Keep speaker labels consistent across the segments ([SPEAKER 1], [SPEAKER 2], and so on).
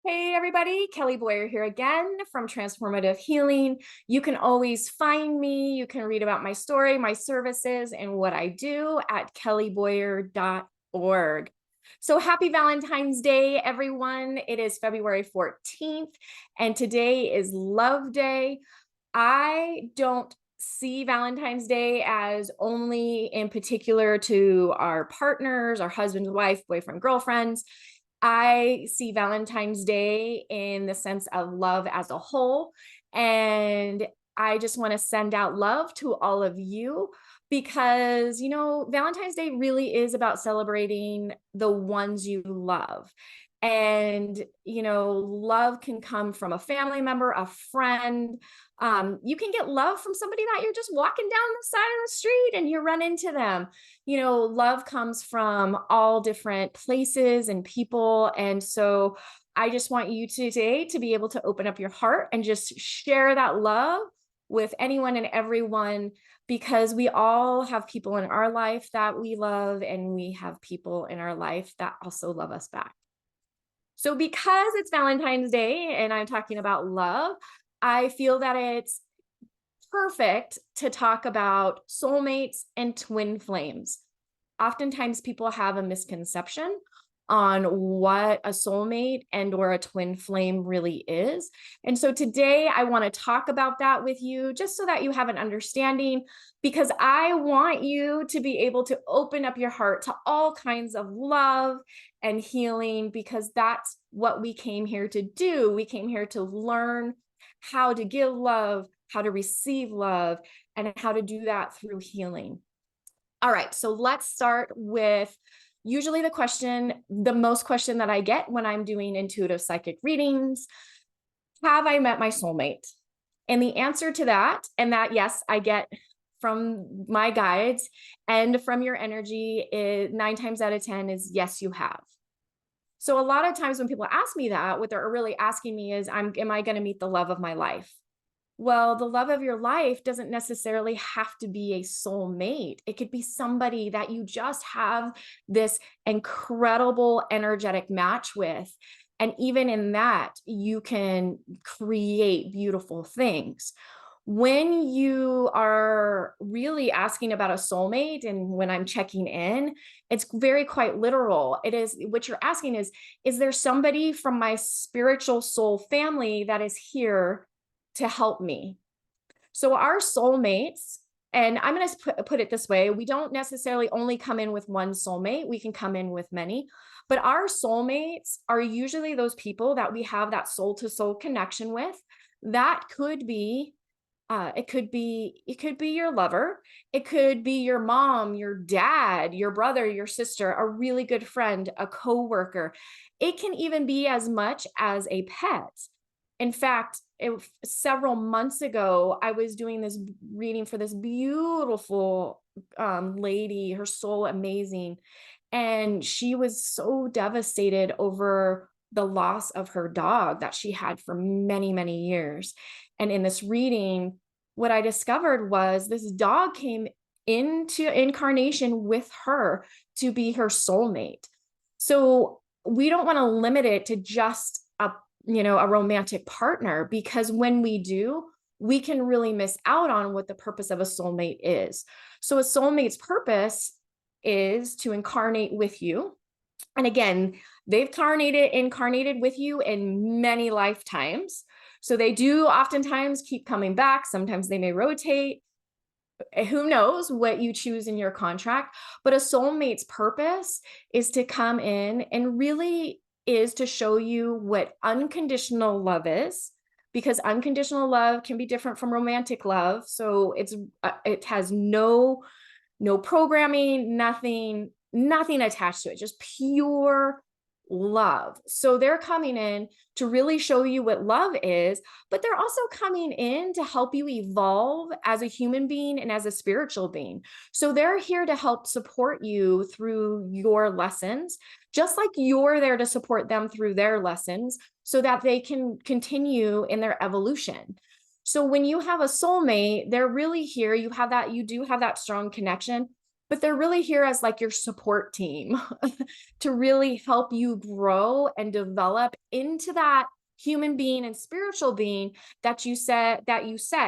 [SPEAKER 1] Hey everybody, Kelly Boyer here again from Transformative Healing. You can always find me. You can read about my story, my services, and what I do at kellyboyer.org. So happy Valentine's Day, everyone. It is February 14th, and today is Love Day. I don't see Valentine's Day as only in particular to our partners, our husband, wife, boyfriend, girlfriends. I see Valentine's Day in the sense of love as a whole. And I just want to send out love to all of you because, Valentine's Day really is about celebrating the ones you love. And, love can come from a family member, a friend. You can get love from somebody that you're just walking down the side of the street and you run into them. Love comes from all different places and people. And so I just want you today to be able to open up your heart and just share that love with anyone and everyone, because we all have people in our life that we love, and we have people in our life that also love us back. So because it's Valentine's Day and I'm talking about love, I feel that it's perfect to talk about soulmates and twin flames. Oftentimes people have a misconception on what a soulmate and or a twin flame really is. And so today I want to talk about that with you just so that you have an understanding, because I want you to be able to open up your heart to all kinds of love and healing, because that's what we came here to do. We came here to learn how to give love, how to receive love, and how to do that through healing. All right, so let's start with usually the most question that I get when I'm doing intuitive psychic readings. Have I met my soulmate? And the answer to that, and that, yes, I get from my guides and from your energy, is 9 times out of 10 is yes, you have. So a lot of times when people ask me that, what they're really asking me is, am I going to meet the love of my life? Well, the love of your life doesn't necessarily have to be a soulmate. It could be somebody that you just have this incredible energetic match with. And even in that, you can create beautiful things. When you are really asking about a soulmate and when I'm checking in, it's very quite literal. It is what you're asking is there somebody from my spiritual soul family that is here to help me? So our soulmates, and I'm going to put it this way, we don't necessarily only come in with one soulmate. We can come in with many, but our soulmates are usually those people that we have that soul to soul connection with. That could be it could be your lover. It could be your mom, your dad, your brother, your sister, a really good friend, a coworker. It can even be as much as a pet. In fact, several months ago, I was doing this reading for this beautiful lady, her soul amazing. And she was so devastated over the loss of her dog that she had for many, many years. And in this reading, what I discovered was this dog came into incarnation with her to be her soulmate. So we don't want to limit it to just a romantic partner, because when we do, we can really miss out on what the purpose of a soulmate is. So a soulmate's purpose is to incarnate with you. And again, they've incarnated with you in many lifetimes. So they do oftentimes keep coming back. Sometimes they may rotate. Who knows what you choose in your contract, but a soulmate's purpose is to come in and really is to show you what unconditional love is, because unconditional love can be different from romantic love. So it has no programming, nothing attached to it, just pure love. So they're coming in to really show you what love is, but they're also coming in to help you evolve as a human being and as a spiritual being. So they're here to help support you through your lessons, just like you're there to support them through their lessons so that they can continue in their evolution. So when you have a soulmate, they're really here. You do have that strong connection. but they're really here as like your support team to really help you grow and develop into that human being and spiritual being that you set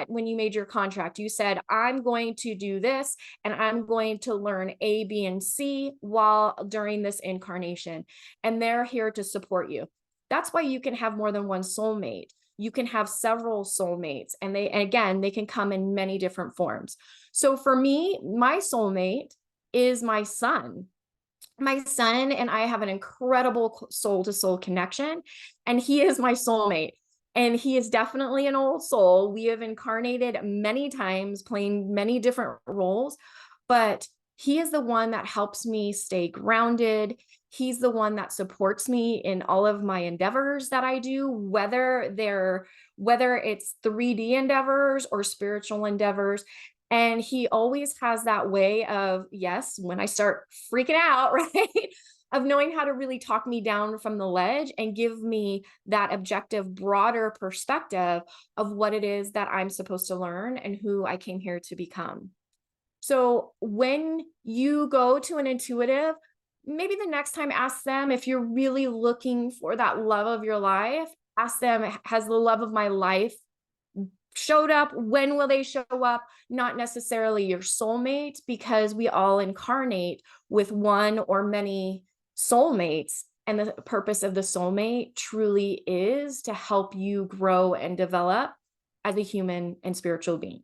[SPEAKER 1] when you made your contract. You said, I'm going to do this and I'm going to learn A, B, and C while during this incarnation. And they're here to support you. That's why you can have more than one soulmate. You can have several soulmates, and they can come in many different forms. So for me, my soulmate is my son. My son and I have an incredible soul to soul connection, and he is my soulmate. And he is definitely an old soul. We have incarnated many times, playing many different roles, but he is the one that helps me stay grounded. He's the one that supports me in all of my endeavors that I do, whether it's 3D endeavors or spiritual endeavors. And he always has that way of, yes, when I start freaking out, right, of knowing how to really talk me down from the ledge and give me that objective, broader perspective of what it is that I'm supposed to learn and who I came here to become. So when you go to an intuitive, maybe the next time ask them, if you're really looking for that love of your life, ask them, has the love of my life showed up? When will they show up? Not necessarily your soulmate, because we all incarnate with one or many soulmates. And the purpose of the soulmate truly is to help you grow and develop as a human and spiritual being.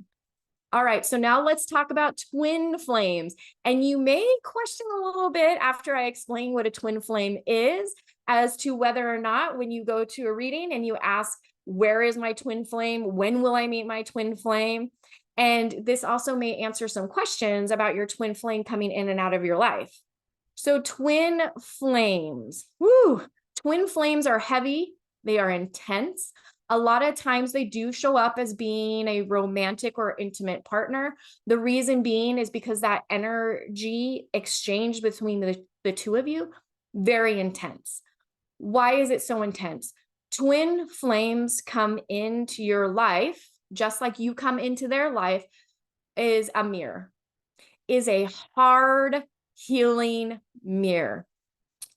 [SPEAKER 1] All right, so now let's talk about twin flames. And you may question a little bit after I explain what a twin flame is, as to whether or not when you go to a reading and you ask, where is my twin flame? When will I meet my twin flame? And this also may answer some questions about your twin flame coming in and out of your life. So twin flames, twin flames are heavy. They are intense. A lot of times they do show up as being a romantic or intimate partner. The reason being is because that energy exchange between the two of you, very intense. Why is it so intense? Twin flames come into your life, just like you come into their life, is a mirror, is a hard healing mirror.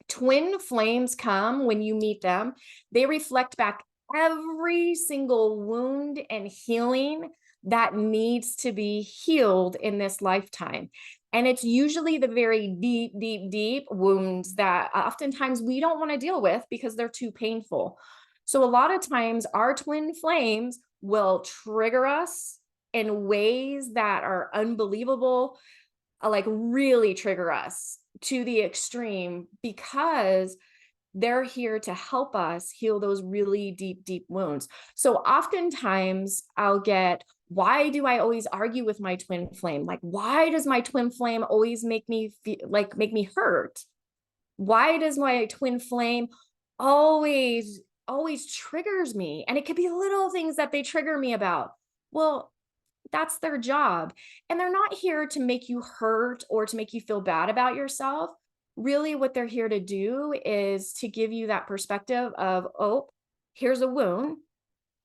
[SPEAKER 1] Twin flames come when you meet them. They reflect back every single wound and healing that needs to be healed in this lifetime. And it's usually the very deep, deep, deep wounds that oftentimes we don't want to deal with because they're too painful. So a lot of times our twin flames will trigger us in ways that are unbelievable, like really trigger us to the extreme, because they're here to help us heal those really deep, deep wounds. So oftentimes I'll get, why do I always argue with my twin flame? Like, why does my twin flame always make me feel like, make me hurt? Why does my twin flame always triggers me? And it could be little things that they trigger me about. Well, that's their job. And they're not here to make you hurt or to make you feel bad about yourself. Really, what they're here to do is to give you that perspective of, oh, here's a wound.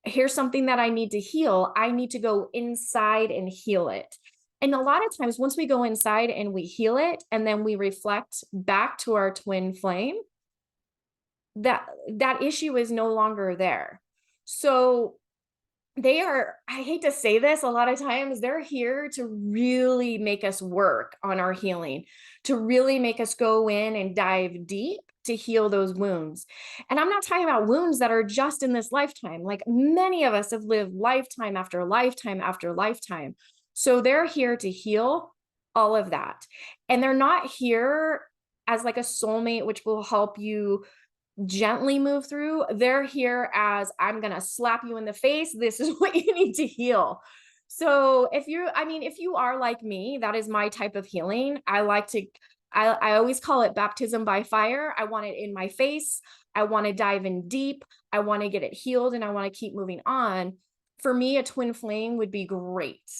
[SPEAKER 1] Here's something that I need to heal. I need to go inside and heal it. And a lot of times, once we go inside and we heal it, and then we reflect back to our twin flame, that issue is no longer there. So they are, I hate to say this, a lot of times they're here to really make us work on our healing, to really make us go in and dive deep to heal those wounds. And I'm not talking about wounds that are just in this lifetime. Like, many of us have lived lifetime after lifetime after lifetime. So they're here to heal all of that. And they're not here as like a soulmate, which will help you gently move through. They're here as, I'm going to slap you in the face. This is what you need to heal. So if you are like me, that is my type of healing. I always call it baptism by fire. I want it in my face. I want to dive in deep. I want to get it healed, and I want to keep moving on. For me, a twin flame would be great.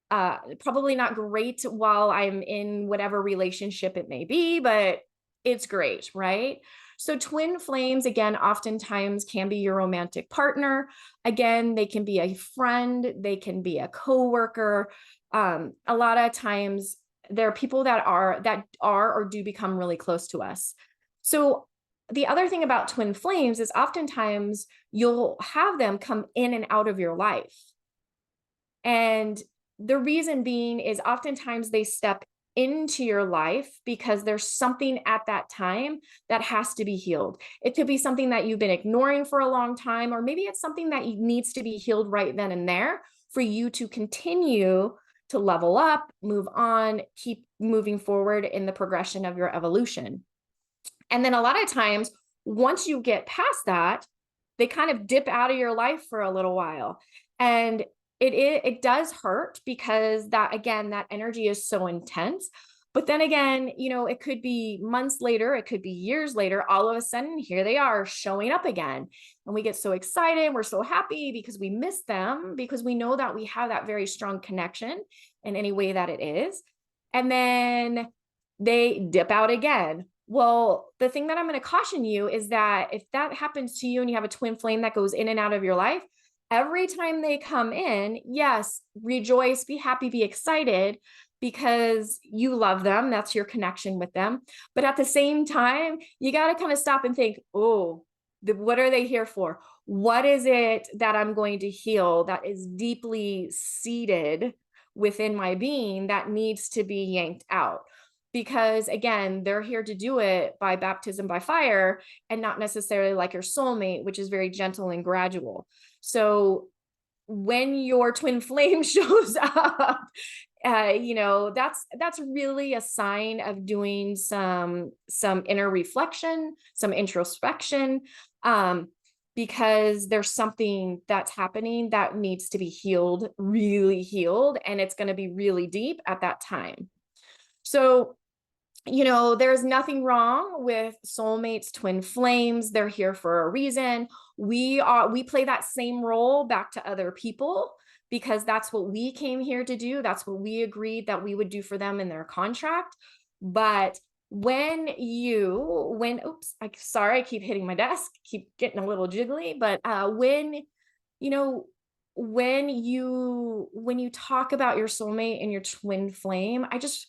[SPEAKER 1] Probably not great while I'm in whatever relationship it may be, but it's great, right? So twin flames, again, oftentimes can be your romantic partner. Again, they can be a friend, they can be a coworker. A lot of times there are people that are or do become really close to us. So the other thing about twin flames is oftentimes you'll have them come in and out of your life. And the reason being is oftentimes they step into your life because there's something at that time that has to be healed. It could be something that you've been ignoring for a long time, or maybe it's something that needs to be healed right then and there for you to continue to level up, move on, keep moving forward in the progression of your evolution. And then a lot of times, once you get past that, they kind of dip out of your life for a little while. And it does hurt because that, again, that energy is so intense. But then again, it could be months later, it could be years later, all of a sudden, here they are showing up again. And we get so excited. We're so happy because we miss them, because we know that we have that very strong connection in any way that it is. And then they dip out again. Well, the thing that I'm going to caution you is that if that happens to you and you have a twin flame that goes in and out of your life, every time they come in, yes, rejoice, be happy, be excited because you love them. That's your connection with them. But at the same time, you got to kind of stop and think, oh, what are they here for? What is it that I'm going to heal that is deeply seated within my being that needs to be yanked out? Because again, they're here to do it by baptism by fire and not necessarily like your soulmate, which is very gentle and gradual. So when your twin flame shows up, that's really a sign of doing some inner reflection, some introspection, because there's something that's happening that needs to be healed, really healed, and it's going to be really deep at that time. So there's nothing wrong with soulmates, twin flames. They're here for a reason. We play that same role back to other people because that's what we came here to do. That's what we agreed that we would do for them in their contract. But oops, sorry, I keep hitting my desk, keep getting a little jiggly, but when you talk about your soulmate and your twin flame, it's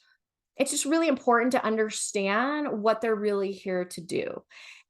[SPEAKER 1] just really important to understand what they're really here to do.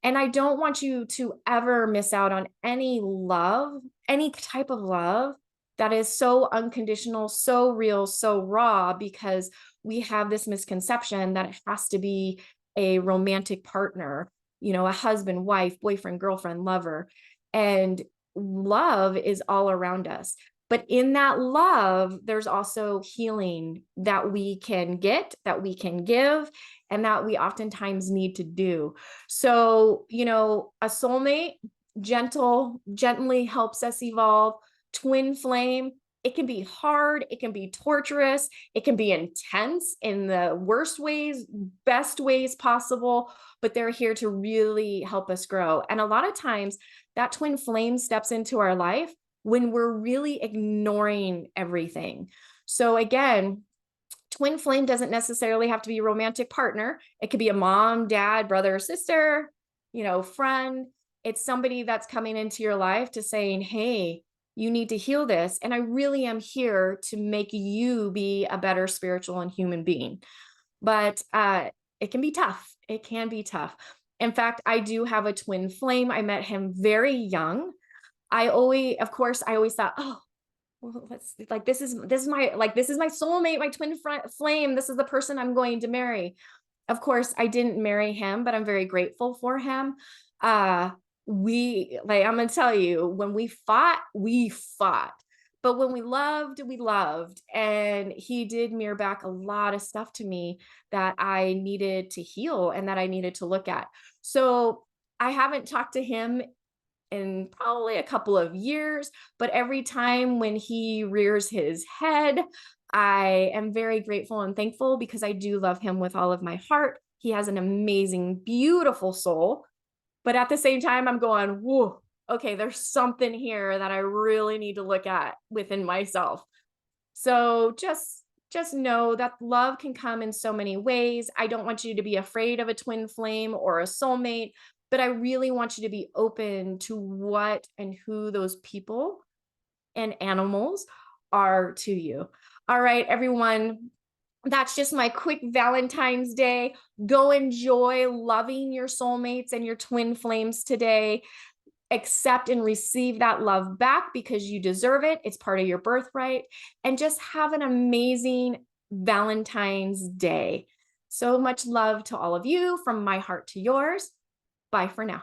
[SPEAKER 1] And I don't want you to ever miss out on any love, any type of love that is so unconditional, so real, so raw, because we have this misconception that it has to be a romantic partner, a husband, wife, boyfriend, girlfriend, lover. And love is all around us. But in that love, there's also healing that we can get, that we can give, and that we oftentimes need to do. So, a soulmate gently helps us evolve. Twin flame, it can be hard, it can be torturous, it can be intense in the worst ways, best ways possible, but they're here to really help us grow. And a lot of times that twin flame steps into our life when we're really ignoring everything. So again, twin flame doesn't necessarily have to be a romantic partner. It could be a mom, dad, brother, or sister, friend. It's somebody that's coming into your life to saying, hey, you need to heal this. And I really am here to make you be a better spiritual and human being. But it can be tough. It can be tough. In fact, I do have a twin flame. I met him very young. I always thought, oh, well, this is my soulmate, my twin flame. This is the person I'm going to marry. Of course, I didn't marry him, but I'm very grateful for him. I'm going to tell you, when we fought, but when we loved, and he did mirror back a lot of stuff to me that I needed to heal and that I needed to look at. So I haven't talked to him in probably a couple of years, but every time when he rears his head, I am very grateful and thankful because I do love him with all of my heart. He has an amazing, beautiful soul. But at the same time, I'm going, whoa, okay, there's something here that I really need to look at within myself. So just know that love can come in so many ways. I don't want you to be afraid of a twin flame or a soulmate, but I really want you to be open to what and who those people and animals are to you. All right, everyone. that's just my quick Valentine's Day. Go enjoy loving your soulmates and your twin flames today. Accept and receive that love back because you deserve it. It's part of your birthright. And just have an amazing Valentine's Day. So much love to all of you from my heart to yours. Bye for now.